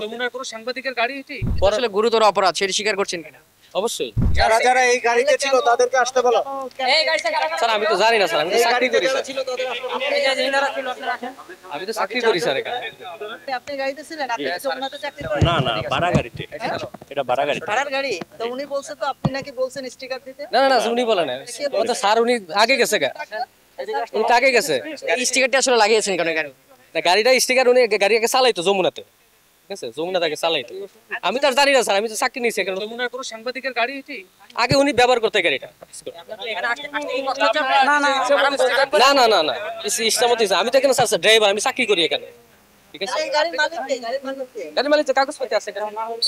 যমুনার কোনো সাংবাদিকের গাড়ি এটি আসলে গুরুতর অপরাধ সেটি স্বীকার করছেন কিনা? অবশ্যই। যারা যারা এই গাড়িতে ছিল তাদেরকে আসতে বলো। স্যার আমি তো জানি না স্যার, আমি তো চাকরি করি স্যার। আমি তো চাকরি করি স্যার এখানে। আপনি গাড়িতে ছিলেন? আপনি কি যমুনাতে চাকরি করেন? না না, ভাড়া গাড়িতে। এটা ভাড়া গাড়ি। ভাড়ার গাড়ি তো উনি বলছে, তো আপনি নাকি বলছেন স্টিকার দিতে? না না না, উনি বলেন না, ও তো স্যার উনি আগে গেছে গা, উনি তো আগে গেছে। এই স্টিকারটি আসলে লাগিয়েছেন কেন গাড়ি? না গাড়িটা স্টিকার উনি গাড়ি আগে চালাইতো যমুনাতে, ঠিক আছে, যমুনাতে আগে চালাইতো। আমি তো আর জানি না স্যার, আমি তো চাকরি নিয়েছি এখানে। যমুনার কোনো সাংবাদিকের গাড়ি এটি আগে উনি ব্যবহার করতে গাড়িটা। না না না না না, ইসলামতি আমি তো এখানে স্যার ড্রাইভার, আমি চাকরি করি এখানে, ঠিক আছে। এই গাড়ির মালিক কে? গাড়ির মালিক কে? গাড়ি মালিক কাগজপত্র আছে এখানে।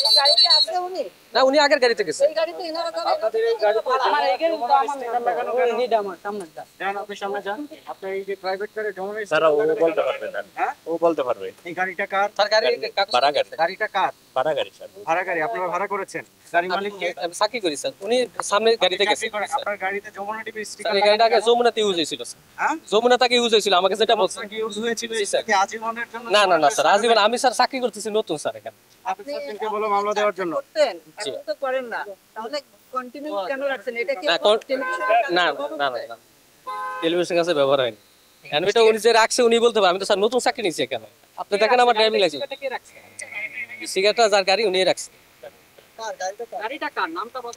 এই গাড়িতে আছে উনি? না উনি আগের গাড়িতে গেছে। এই গাড়িতে ইনারা যাবে? আপনাদের এই গাড়ি আমার এই গাড়ি তো আমার লাগানো গাড়ি এটা আমার সামনে যা। যান আপনি সামনে যান। আপনি এই যে প্রাইভেট কারে জমা তারা ও বলতে পারবে না। হ্যাঁ ও বলতে পারবে। এই গাড়িটা কার? স্যার গাড়ি ভাড়া গাড়ি। গাড়িটা কার? ভাড়া গাড়ি স্যার। ভাড়া গাড়ি আপনারা ভাড়া করেছেন? গাড়ি মালিক কে? আমি চাকরি করি স্যার, উনি সামনে গাড়িতে গেছে। আপনার গাড়িতে যমুনা টিভি স্টিকার এই গাড়িটা আগে যমুনাতে ইউজ হয়েছিল স্যার। হ্যাঁ যমুনা থেকে ইউজ হয়েছিল, আমাকে যেটা বলছে। কি ইউজ হয়েছিল কি আজীবনের জন্য? না না না স্যার, আজীবন আমি স্যার চাকরি করতেছি নতুন স্যার এখানে। আপনি স্যারকে বলো মামলা দেওয়ার জন্য। করতেন, এখন তো করেন না, তাহলে কন্টিনিউ কেন রাখছেন? এটা কি না না না না, টেলিভিশন কাছে ব্যবহার হয়নি। এখন এটা উনি যে রাখছে উনি বলতে পারবে, আমি তো স্যার নতুন চাকরি নিয়েছি এখানে। আপনি দেখেন আমার ড্রাইভিং লাইসেন্স, সিগারেটটা যার গাড়ি উনি রাখছে।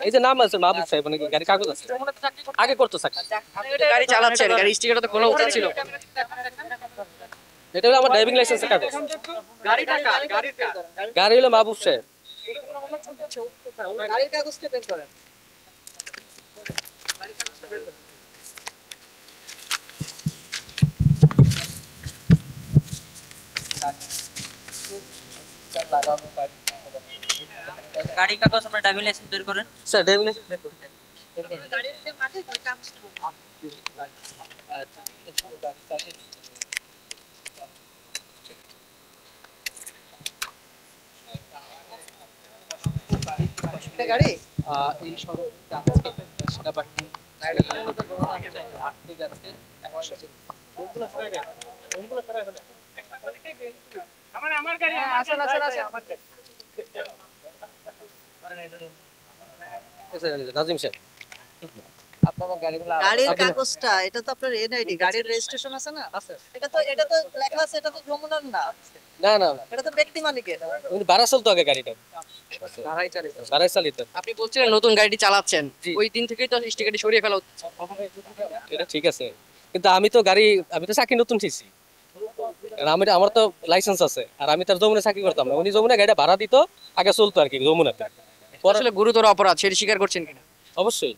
এই যে নাম আছে মাহবুব সাহেব, উনি গাড়ি কাগজ আছে, আগে করতো চাকরি। গাড়ি চালাচ্ছেন, গাড়ি স্টিকারটা তো খোলা উচিত ছিল। এটা হলো আমার ড্রাইভিং লাইসেন্সের কাগজ। গাড়ি হলো মাহবুব সাহেব। গাড়ির কাগজটা বের করেন। গাড়ি কাগজ আপনার ড্রাইভিং লাইসেন্স বের করেন। স্যার ড্রাইভিং লাইসেন্স বের করুন। গাড়ির যে মালিক ওই কাগজটা গাড়ি এই সড়কটা আজকে সেনাবাহিনী আমার গাড়ি আসেন আসেন আসেন নাজিম সাহেব, গাড়ির কাগজটা, এটা তো আপনার এনআইডি, গাড়ির রেজিস্ট্রেশন আছে না? এটা তো লেখা আছে, এটা তো যমুনার না, না না না, এটা তো ব্যক্তি মালিকের। উনি ভাড়া চলতো আগে গাড়িটা, ভাড়াই চালিত। আপনি বলছিলেন নতুন গাড়িটি চালাচ্ছেন, ওই দিন থেকেই তো স্টিকারটি সরিয়ে ফেলা উচিত। এটা ঠিক আছে, কিন্তু আমি তো চাকরি নতুন ঠিকছি, আমার তো লাইসেন্স আছে, আর আমি তার যমুনা চাকরি করতাম না। উনি যমুনা গাড়িটা ভাড়া দিত, আগে চলতো আর কি যমুনাতে। আসলে গুরুতর অপরাধ সেটি স্বীকার করছেন কিনা? অবশ্যই।